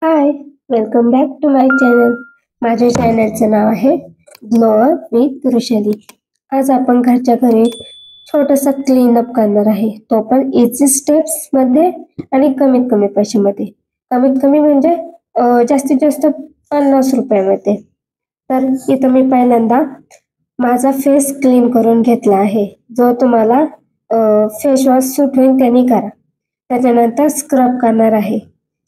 High, welcome back to my channel. माझ्या चॅनलचं नाव आहे ग्लोअर विथ ऋषाली. आज आपण घरच्या घरी छोटासा क्लीनअप करणार आहे, तो पण इझी स्टेप्स मध्ये आणि कमीत कमी पैशामध्ये. कमीत कमी म्हणजे जास्तीत जास्त 50 रुपयामध्ये. तर इथं मी पहिल्यांदा माझा फेस क्लीन करून घेतला आहे. जो तुम्हाला फेस वॉश सूट होईल त्यांनी करा. त्याच्यानंतर स्क्रब करणार आहे.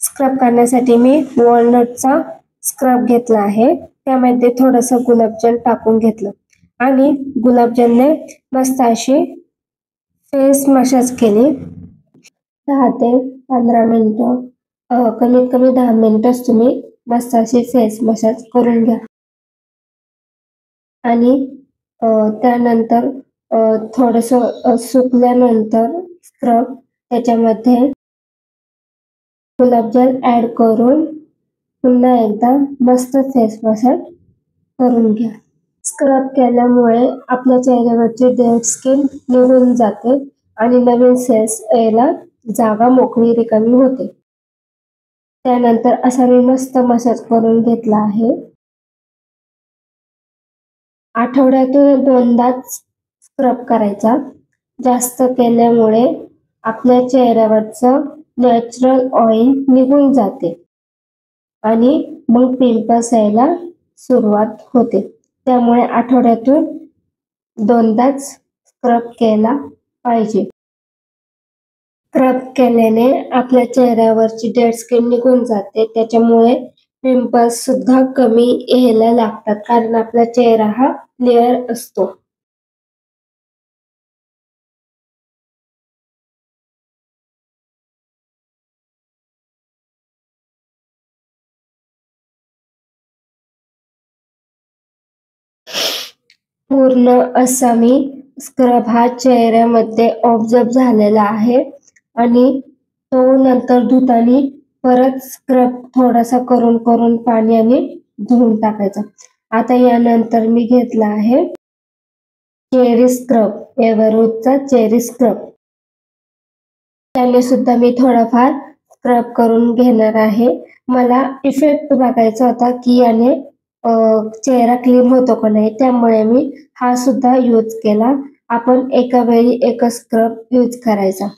स्क्रब करण्यासाठी मी वॉलनटचा स्क्रब घेतला आहे. त्यामध्ये थोडंसं गुलाबजल टाकून घेतलं आणि गुलाबजलने मस्त अशी फेस मसाज केली. 10 ते 15 मिनिटं, कमीत कमी 10 मिनिटच तुम्ही मस्त अशी फेस मसाज करून घ्या. आणि त्यानंतर थोडंसं सुकल्यानंतर स्क्रब त्याच्यामध्ये गुलाबजल ऍड करून पुन्हा एकदा मस्त फेस मसाज करून घ्या. स्क्रब केल्यामुळे आपल्या चेहऱ्यावरची डेड स्किन निघून जाते आणि नवीन सेल्स यायला जागा मोकळी रिकामी होते. त्यानंतर असा मी मस्त मसाज करून घेतला आहे. आठवड्यातून 2दाच स्क्रब करायचा. जास्त केल्यामुळे आपल्या चेहऱ्यावरचं नॅचरल ऑइल निघून जाते आणि मग पिंपल्स यायला सुरुवात होते. त्यामुळे आठवड्यातून 2दाच स्क्रब केला पाहिजे. स्क्रब केल्याने आपल्या चेहऱ्यावरची डेड स्किन निघून जाते. त्याच्यामुळे पिंपल्स सुद्धा कमी यायला लागतात, कारण आपला चेहरा हा क्लिअर असतो. पूर्ण असा मी स्क्रब हा चेहऱ्यामध्ये ऑब्झर्व झालेला आहे आणि तो नंतर धुताना परत स्क्रब थोडासा करून करून पाण्याने धुवून टाकायचा. आता यानंतर मी घेतला आहे चेरी स्क्रब, एव्हरोजचा चेरी स्क्रब. त्याने सुद्धा मी थोडाफार स्क्रब करून घेणार आहे. मला इफेक्ट बघायचा होता की याने चेहरा क्लीन होतो का नाही, त्यामुळे मी हा सुद्धा यूज केला. आपण एका वेळी एकच स्क्रब यूज करायचा.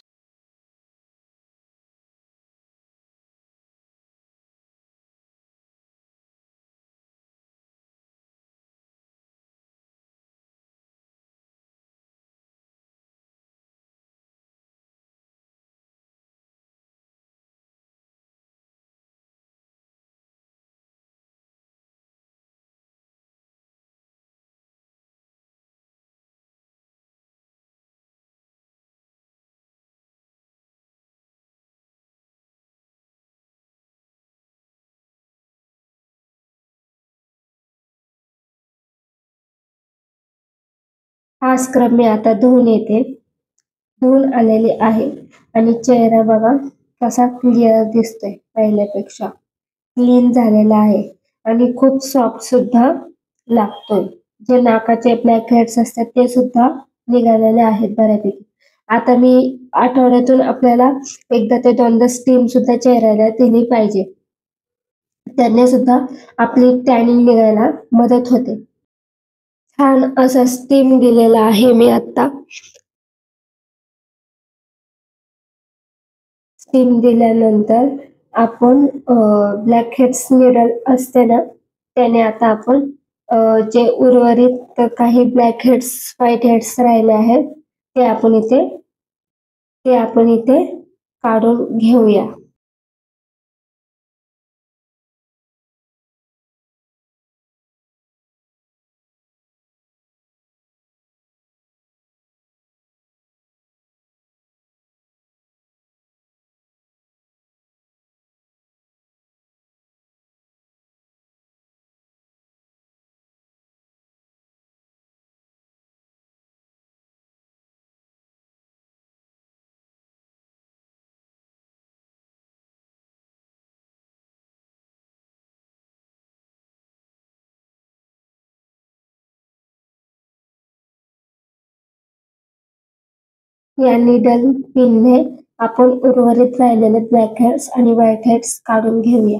हा स्क्रब मी आता धुवून येते. धुवून आलेले आहे आणि चेहरा बघा कसा क्लिअर दिसतोय, पहिल्यापेक्षा क्लीन झालेला आहे आणि खूप सॉफ्ट सुद्धा लागतोय. जे नाकाचे ब्लॅक हेड्स असतात ते सुद्धा निघालेले आहेत बऱ्यापैकी. आता मी आठवड्यातून आपल्याला एकदा ते 2दा स्टीम सुद्धा चेहऱ्याला दिली पाहिजे. त्याने सुद्धा आपली टॅनिंग निघायला मदत होते. छान असा स्टीम दिलेला आहे मी आता. स्टीम दिल्यानंतर आपण ब्लॅक हेड्स निडल असते ना, त्याने आता आपण जे उर्वरित काही ब्लॅक हेड्स, व्हाईट हेड्स राहिले आहेत ते आपण इथे काढून घेऊया. या निडल पिनने आपण उर्वरित राहिलेले ब्लॅक हेड्स आणि व्हाईट हेड्स काढून घेऊया.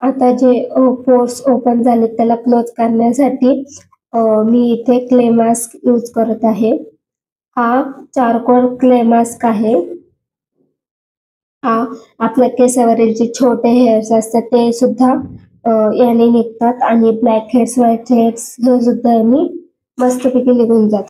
आता जे पोर्स ओपन झाले त्याला क्लोज करण्यासाठी मी इथे क्ले मास्क यूज करत आहे. हा चारकोल क्ले मास्क आहे. हा आपल्या केसावरील जे छोटे हेअर्स असतात ते सुद्धा याने निघतात आणि ब्लॅक हेड्स व्हाईट हेड्स हे सुद्धा यांनी मस्तपैकी निघून जातात.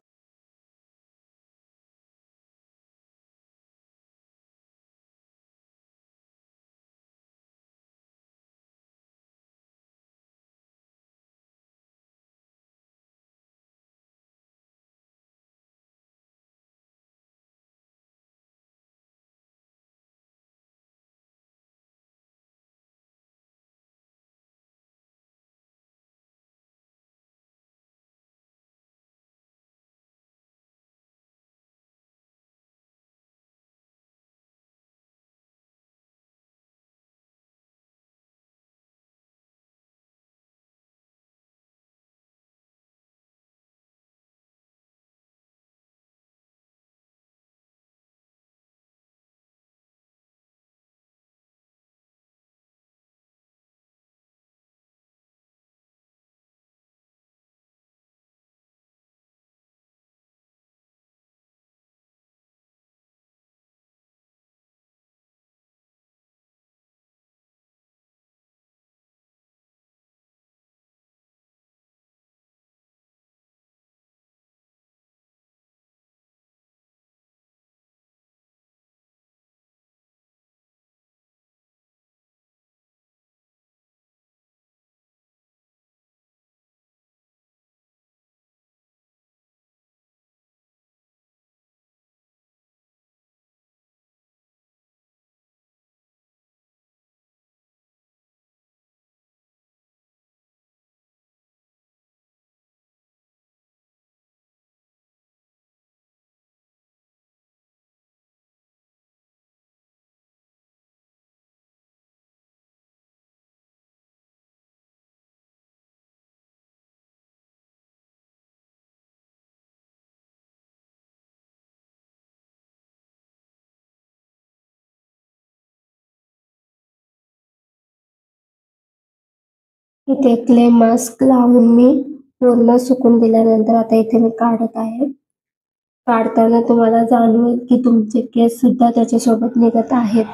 इथे क्ले मास्क लावून मी पूर्ण सुकून दिल्यानंतर आता इथे मी काढत आहे. काढताना तुम्हाला जाणवेल की तुमचे केस सुद्धा त्याच्यासोबत निघत आहेत.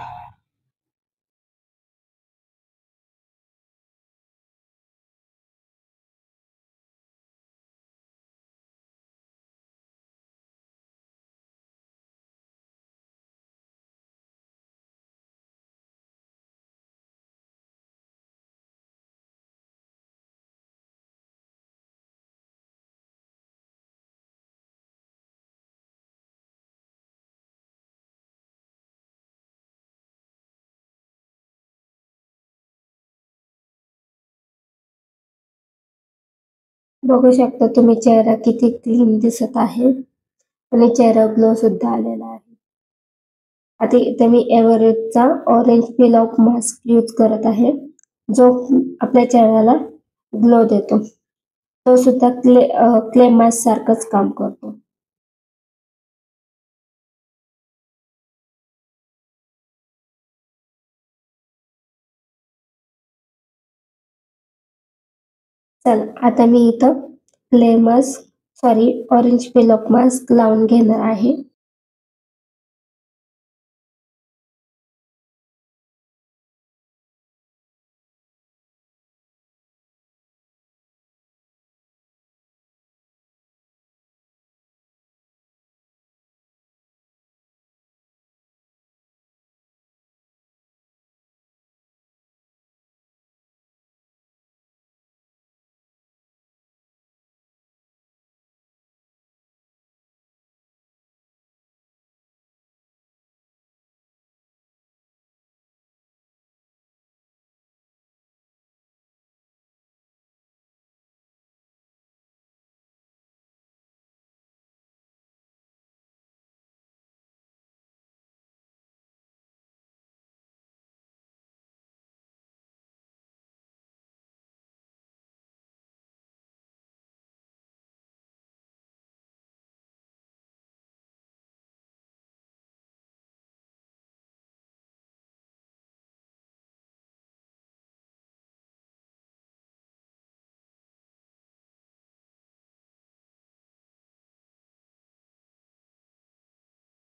बघू शकता तुम्ही चेहरा किती क्लीन दिसत आहे आणि चेहरा ग्लो सुद्धा आलेला आहे. आता इथे मी एव्हरेस्टचा orange peel off mask use करत आहे, जो आपल्या चेहऱ्याला ग्लो देतो. तो सुद्धा क्ले मास्क सारखंच काम करतो. चला आता मी इथं ऑरेंज पील ऑफ मास्क लावून घेणार आहे.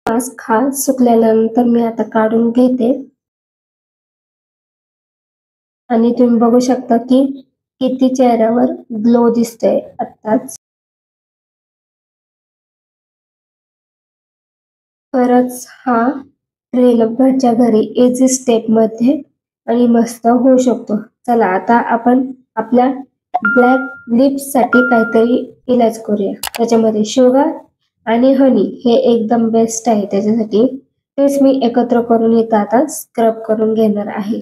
मास्क हा सुकल्यानंतर मी आता काढून घेते आणि तुम्ही बघू शकता की किती चेहऱ्यावर ग्लो दिसतोय आत्ताच. खरंच हा क्लीनअप घरच्या घरी इझी स्टेप मध्ये आणि मस्त होऊ शकतो. चला आता आपण आपल्या ब्लॅक लिप्स साठी काहीतरी इलाज करूया. त्याच्यामध्ये शुगर आणि हनी हे एकदम बेस्ट आहे त्याच्यासाठी. तेच मी एकत्र करून इथं आता स्क्रब करून घेणार आहे.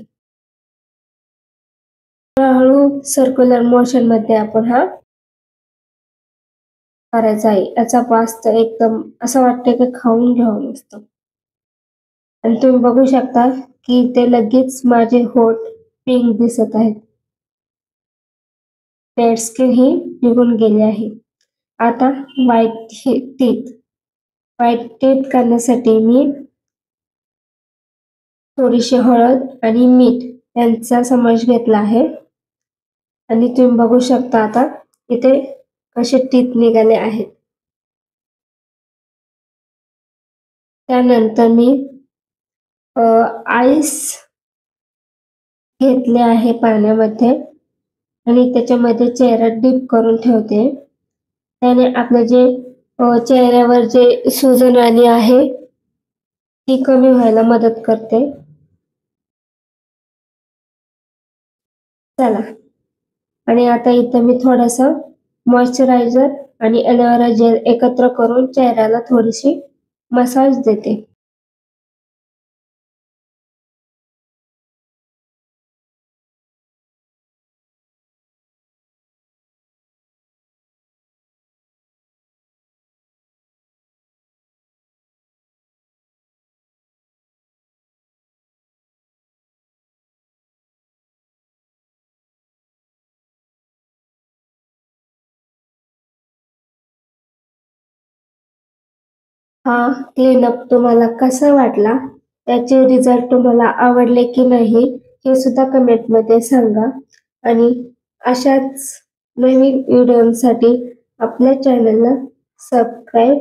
हळूहळू सर्क्युलर मोशन मध्ये आपण हा करायचा आहे. याचा वास तर एकदम असं वाटतं की खाऊन घ्यावं नुसतं. आणि तुम्ही बघू शकता की ते लगेच माझे होठ पिंक दिसत आहेत. डेड स्किन ही निघून गेली आहे. आता व्हाईट टीथ करण्यासाठी मी थोडीशी हळद आणि मीठ यांचा समावेश घेतला आहे. आणि तुम्ही बघू शकता आता इथे कसे टीथ निघाले आहेत. त्यानंतर मी आईस घेतले आहे पाण्यामध्ये आणि त्याच्यामध्ये चेहरा डीप करून ठेवते. त्याने आपलं जे चेहऱ्यावर जे सूजन आली आहे ती कमी व्हायला मदत करते. चला आणि आता इथं मी थोडासा मॉइश्चरायझर आणि एलोवेरा जेल एकत्र करून चेहऱ्याला थोडीशी मसाज देते. हा क्लीनअप तुम्हाला कसा वाटला, त्याचे रिझल्ट तुम्हाला आवडले की नाही हे सुद्धा कमेंट मध्ये सांगा. आणि अशाच नवीन व्हिडिओसाठी आपल्या चॅनलला सबस्क्राईब